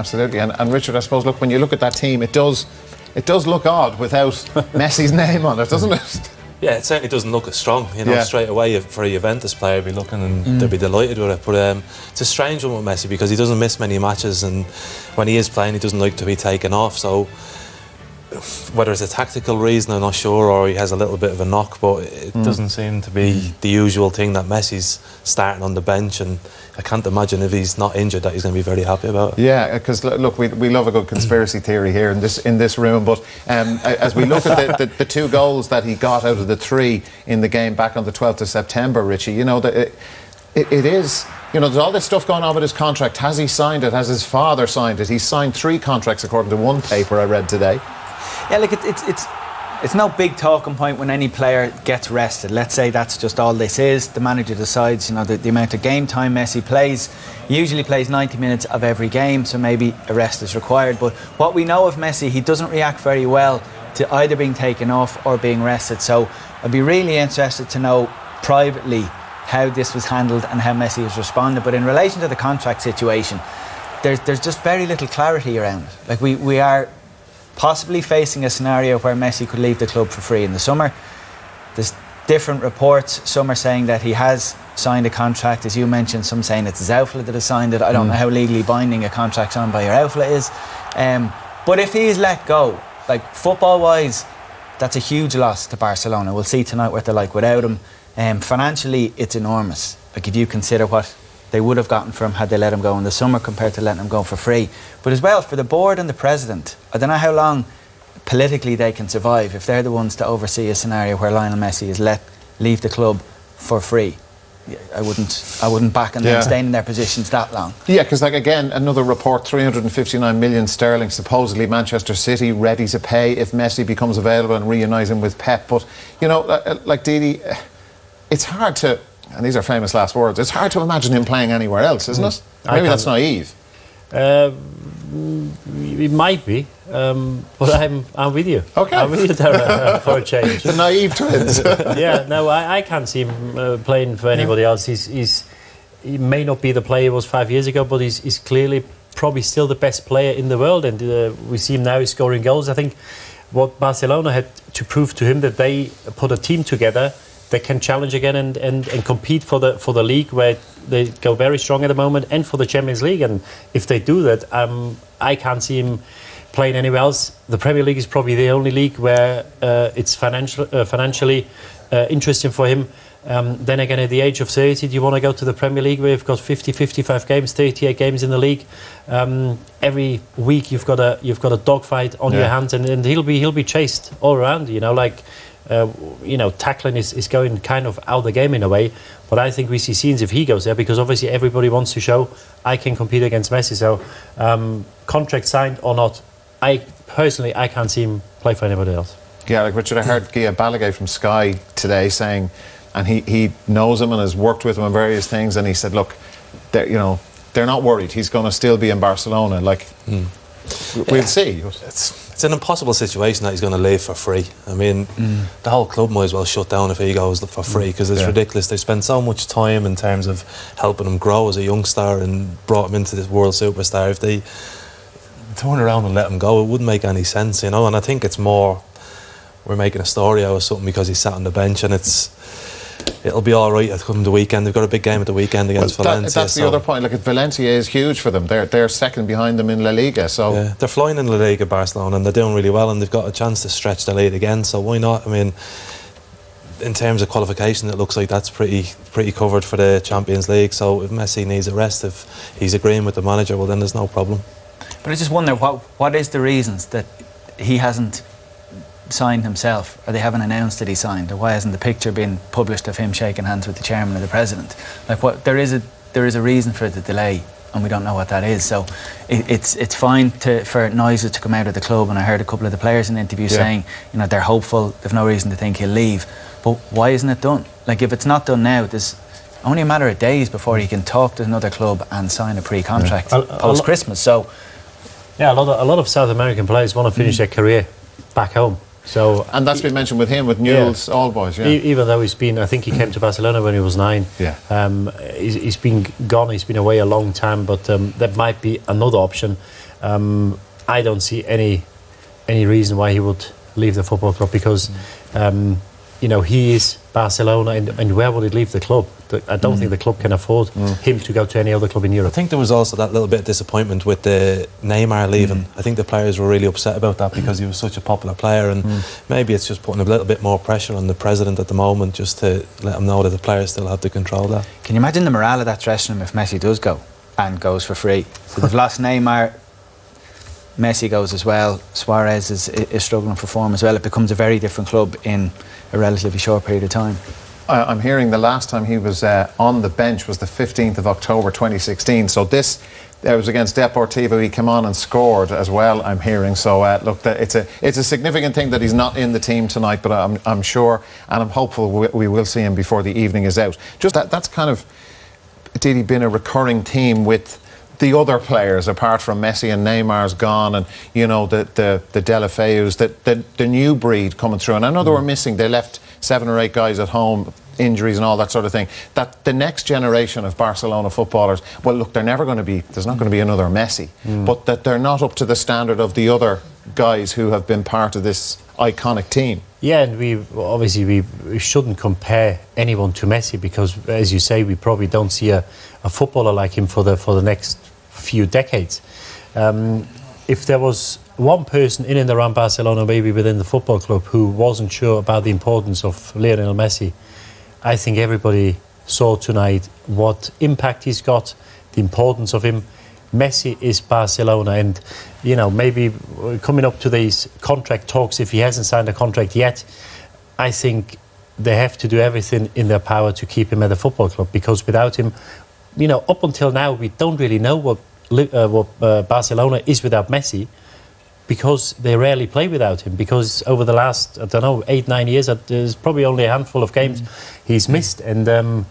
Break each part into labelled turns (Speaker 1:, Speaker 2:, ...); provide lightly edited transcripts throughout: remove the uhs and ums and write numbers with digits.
Speaker 1: absolutely. And Richard, I suppose, look, when you look at that team, it does look odd without Messi's name on it, doesn't it?
Speaker 2: Yeah, it certainly doesn't look as strong. You know, straight away for a Juventus player, be looking and they'd be delighted with it. But it's a strange one with Messi because he doesn't miss many matches, and when he is playing, he doesn't like to be taken off. So whether it's a tactical reason, I'm not sure, or he has a little bit of a knock, but it doesn't seem to be the usual thing that Messi's starting on the bench, and I can't imagine if he's not injured that he's going to be very happy about it.
Speaker 1: Yeah, because look, we love a good conspiracy theory here in this room, but as we look at the 2 goals that he got out of the 3 in the game back on the 12th of September, Richie, you know, it is, you know, there's all this stuff going on with his contract. Has he signed it? Has his father signed it? He's signed 3 contracts according to one paper I read today.
Speaker 3: Yeah, like it's no big talking point when any player gets rested. Let's say that's just all this is. The manager decides, you know, the amount of game time Messi plays. He usually plays 90 minutes of every game, so maybe a rest is required. But what we know of Messi, he doesn't react very well to either being taken off or being rested. So I'd be really interested to know privately how this was handled and how Messi has responded. But in relation to the contract situation, there's just very little clarity around it. Like we are possibly facing a scenario where Messi could leave the club for free in the summer. There's different reports. Some are saying that he has signed a contract, as you mentioned. Some saying it's his outlet that has signed it. I don't know how legally binding a contract signed by your outlet is. But if he's let go, like football-wise, that's a huge loss to Barcelona. We'll see tonight what they're like without him. Financially, it's enormous. Like if you consider what they would have gotten for him had they let him go in the summer compared to letting him go for free. But as well, for the board and the president, I don't know how long politically they can survive if they're the ones to oversee a scenario where Lionel Messi is let leave the club for free. I wouldn't back on them staying in their positions that long. Yeah, because like again, another report, 359 million sterling, supposedly Manchester City ready to pay if Messi becomes available and reunite him with Pep. But, you know, like Didi, it's hard to, and these are famous last words, it's hard to imagine him playing anywhere else, isn't it? Maybe that's naive.
Speaker 4: It might be, but I'm with you.
Speaker 1: Okay.
Speaker 4: I'm with you there for a change.
Speaker 1: The naive twins.
Speaker 4: Yeah, no, I can't see him playing for anybody else. He may not be the player he was 5 years ago, but he's clearly probably still the best player in the world, and we see him now scoring goals. I think what Barcelona had to prove to him that they put a team together that can challenge again and compete for the league, where they go very strong at the moment, and for the Champions League. And if they do that, I can't see him playing anywhere else. The Premier League is probably the only league where it's financially interesting for him. Then again, at the age of 30, do you want to go to the Premier League where you've got 50, 55 games, 38 games in the league? Every week you've got a dogfight on your hands, and he'll be chased all around. You know, like. You know, tackling is going kind of out of the game in a way, but I think we see scenes if he goes there, because obviously everybody wants to show I can compete against Messi. So contract signed or not, I can't see him play for anybody else. Yeah, like Richard, I heard Gia Balaguer from Sky today saying, and he knows him and has worked with him on various things, and he said, look, they're not worried. He's going to still be in Barcelona. Like, we'll see. It's an impossible situation that he's going to leave for free. I mean, the whole club might as well shut down if he goes for free, because it's ridiculous. They spend so much time in terms of helping him grow as a youngster and brought him into this world superstar. If they turn around and let him go, it wouldn't make any sense, you know. And I think it's more we're making a story out of something because he sat on the bench, and it'll be all right at come the weekend. They've got a big game at the weekend against Valencia. That's the other point. Like, Valencia is huge for them. They're second behind them in La Liga. So yeah, they're flying in La Liga, Barcelona, and they're doing really well, and they've got a chance to stretch the lead again. So why not? I mean, in terms of qualification, it looks like that's pretty covered for the Champions League. So if Messi needs a rest, if he's agreeing with the manager, well, then there's no problem. But I just wonder, what is the reasons that he hasn't signed himself, or they haven't announced that he signed, or why hasn't the picture been published of him shaking hands with the chairman or the president? Like, what there is a reason for the delay, and we don't know what that is. So it's fine for noises to come out of the club, and I heard a couple of the players in interviews saying, you know, they're hopeful, they've no reason to think he'll leave. But why isn't it done? Like, if it's not done now, there's only a matter of days before he can talk to another club and sign a pre-contract post-Christmas. So yeah, a lot of South American players want to finish their career back home. So,
Speaker 1: and that's been mentioned with him, with Newell's All Boys. Yeah.
Speaker 4: Even though I think he came to Barcelona when he was 9.
Speaker 1: Yeah.
Speaker 4: He's been gone. He's been away a long time. But that might be another option. I don't see any reason why he would leave the football club, because he is Barcelona, and where would it leave the club? I don't think the club can afford him to go to any other club in Europe.
Speaker 2: I think there was also that little bit of disappointment with the Neymar leaving. I think the players were really upset about that, because he was such a popular player, and maybe it's just putting a little bit more pressure on the president at the moment, just to let him know that the players still have to control that.
Speaker 3: Can you imagine the morale of that dressing room if Messi does go and goes for free? So they've lost Neymar, Messi goes as well, Suarez is struggling for form as well. It becomes a very different club in a relatively short period of time.
Speaker 1: I'm hearing the last time he was on the bench was the 15th of October 2016. So this was against Deportivo. He came on and scored as well, I'm hearing. So look, it's a significant thing that he's not in the team tonight, but I'm sure and I'm hopeful we will see him before the evening is out. Just that's kind of indeed been a recurring theme with the other players, apart from Messi and Neymar's gone, and the Delafeus, the new breed coming through. And I know they were missing. They left 7 or 8 guys at home, injuries and all that sort of thing. That the next generation of Barcelona footballers, well, look, there's not going to be another Messi, but that they're not up to the standard of the other guys who have been part of this iconic team.
Speaker 4: Yeah, and we shouldn't compare anyone to Messi, because, as you say, we probably don't see a footballer like him for the next few decades. If there was one person in and around Barcelona, maybe within the football club, who wasn't sure about the importance of Lionel Messi, I think everybody saw tonight what impact he's got, the importance of him. Messi is Barcelona, and maybe coming up to these contract talks, if he hasn't signed a contract yet, I think they have to do everything in their power to keep him at the football club, because without him, up until now, we don't really know what Barcelona is without Messi, because they rarely play without him. Because over the last, 8-9 years, there's probably only a handful of games he's missed. And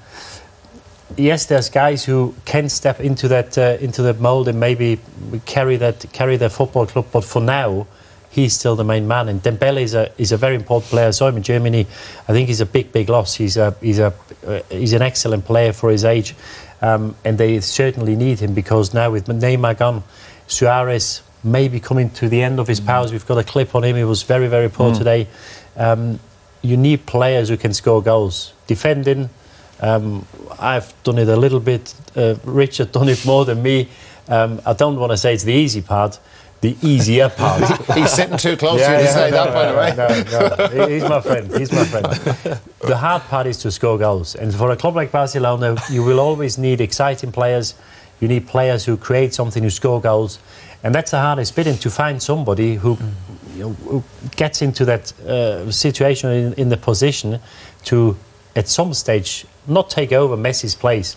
Speaker 4: yes, there's guys who can step into that mould and maybe carry their football club. But for now, he's still the main man. And Dembele is a very important player. I saw him in Germany. I think he's a big loss. He's an excellent player for his age. And they certainly need him, because now with Neymar gone, Suarez maybe coming to the end of his powers. We've got a clip on him. He was very, very poor today. You need players who can score goals. Defending, I've done it a little bit. Richard done it more than me. I don't want to say it's the easy part. The easier part.
Speaker 1: He's sitting too close to you to say that, by the way.
Speaker 4: No. He's my friend. The hard part is to score goals. And for a club like Barcelona, you will always need exciting players. You need players who create something, who score goals. And that's the hardest bit, and to find somebody who gets into that situation, in the position to, at some stage, not take over Messi's place,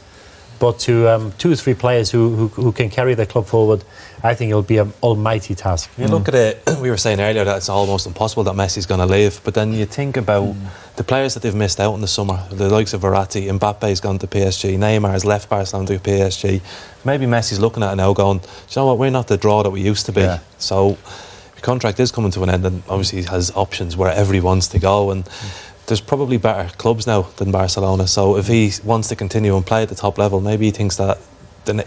Speaker 4: but to 2 or 3 players who can carry the club forward. I think it'll be an almighty task.
Speaker 2: You look at it, we were saying earlier that it's almost impossible that Messi's going to leave, but then you think about the players that they've missed out in the summer, the likes of Verratti, Mbappe's gone to PSG, Neymar's left Barcelona to PSG. Maybe Messi's looking at it now going, do you know what, we're not the draw that we used to be. Yeah. So the contract is coming to an end, and obviously he has options wherever he wants to go, and there's probably better clubs now than Barcelona. So if he wants to continue and play at the top level, maybe he thinks that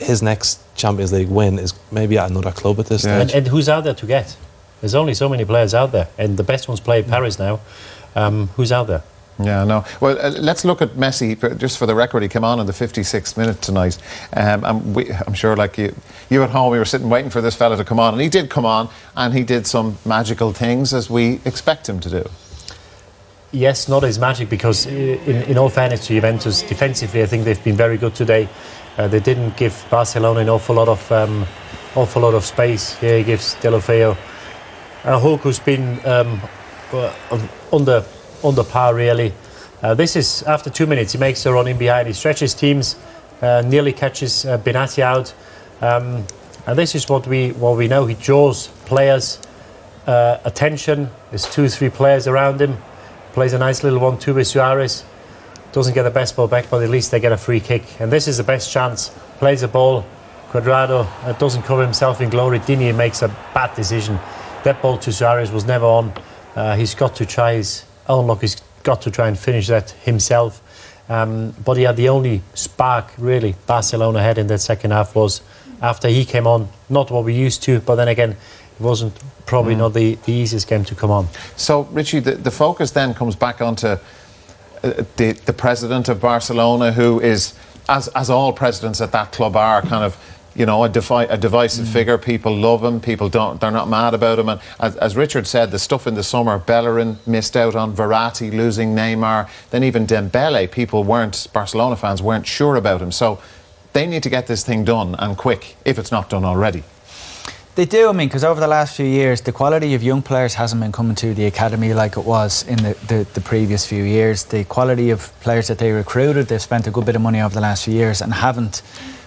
Speaker 2: his next Champions League win is maybe at another club at this stage.
Speaker 4: And who's out there to get? There's only so many players out there, and the best ones play in Paris now. Who's out there?
Speaker 1: Yeah, no. Well, let's look at Messi. Just for the record, he came on in the 56th minute tonight. I'm sure, like you at home, we were sitting waiting for this fella to come on, and he did come on, and he did some magical things, as we expect him to do.
Speaker 4: Yes, not as magic, because in all fairness to Juventus, defensively, I think they've been very good today. They didn't give Barcelona an awful lot of space. Here he gives Delafeo a hook who's been under par, really. This is after 2 minutes. He makes a run in behind. He stretches teams, nearly catches Benatti out. And this is what we know. He draws players' attention. There's 2 or 3 players around him. Plays a nice little 1-2 with Suarez. Doesn't get the best ball back, but at least they get a free kick. And this is the best chance. Plays a ball. Cuadrado doesn't cover himself in glory. Dunne makes a bad decision. That ball to Suarez was never on. He's got to try his own luck. He's got to try and finish that himself. But yeah, the only spark really Barcelona had in that second half was after he came on. Not what we used to, but then again, it wasn't probably not the easiest game to come on. So
Speaker 1: Richie, the focus then comes back onto the president of Barcelona, who is, as all presidents at that club are, kind of, you know, a divisive figure. People love him, people don't, they're not mad about him. And as Richard said, the stuff in the summer, Bellerin missed out on, Verratti losing Neymar, then even Dembele, Barcelona fans weren't sure about him. So they need to get this thing done, and quick, if it's not done already.
Speaker 3: They do, I mean, because over the last few years, the quality of young players hasn't been coming to the academy like it was in the previous few years. The quality of players that they recruited, they've spent a good bit of money over the last few years and haven't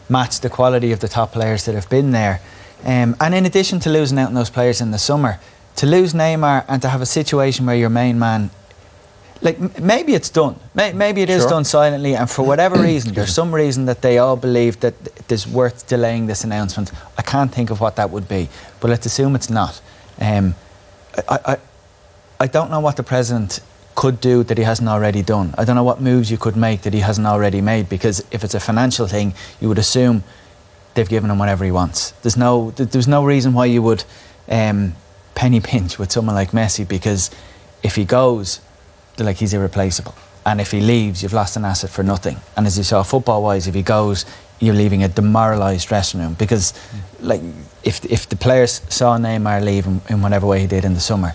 Speaker 3: matched the quality of the top players that have been there. And in addition to losing out on those players in the summer, to lose Neymar and to have a situation where your main man, like, maybe it's done. Maybe it is done silently, and for whatever reason, there's some reason that they all believe that it's worth delaying this announcement. I can't think of what that would be, but let's assume it's not. I don't know what the president could do that he hasn't already done. I don't know what moves you could make that he hasn't already made, because if it's a financial thing, you would assume they've given him whatever he wants. There's no reason why you would penny pinch with someone like Messi, because if he goes, like, he's irreplaceable, and if he leaves, you've lost an asset for nothing. And as you saw, football wise, if he goes, you're leaving a demoralised dressing room, because like, if the players saw Neymar leave in whatever way he did in the summer,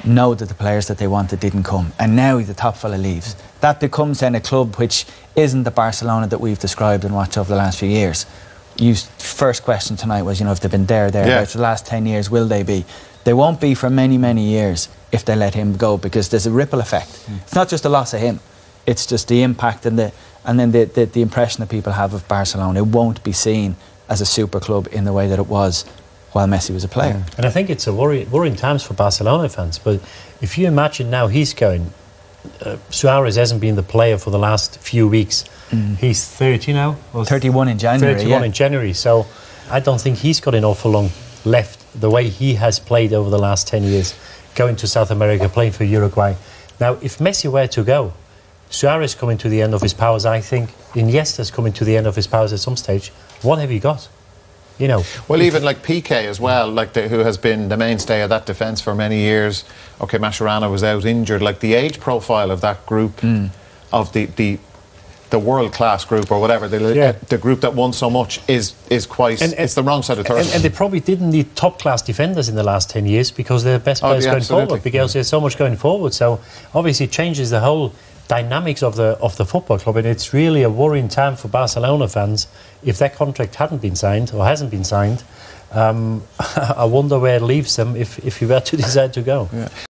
Speaker 3: know that the players that they wanted didn't come, and now the top fella leaves, that becomes then a club which isn't the Barcelona that we've described and watched over the last few years. First question tonight was, you know, if they've been there for the last 10 years, will they be? They won't be for many, many years if they let him go, because there's a ripple effect. It's not just the loss of him, it's just the impact and then the impression that people have of Barcelona. It won't be seen as a super club in the way that it was while Messi was a player.
Speaker 4: And I think it's a worrying times for Barcelona fans. But if you imagine now he's going, Suarez hasn't been the player for the last few weeks. He's 30 now.
Speaker 3: 31 in January.
Speaker 4: 31 in January. So I don't think he's got an awful long left, the way he has played over the last 10 years, going to South America, playing for Uruguay. Now, if Messi were to go, Suarez coming to the end of his powers, I think Iniesta's coming to the end of his powers at some stage. What have you got? You know.
Speaker 1: Well, even like Piqué as well, like who has been the mainstay of that defence for many years. Okay, Mascherano was out injured. Like, the age profile of that group, of the world-class group or whatever, the group that won so much is quite, it's the wrong side of turf.
Speaker 4: And they probably didn't need top-class defenders in the last 10 years because they're the best players going forward, because there's so much going forward. So obviously it changes the whole dynamics of the football club, and it's really a worrying time for Barcelona fans if that contract hadn't been signed or hasn't been signed. I wonder where it leaves them if he were to decide to go.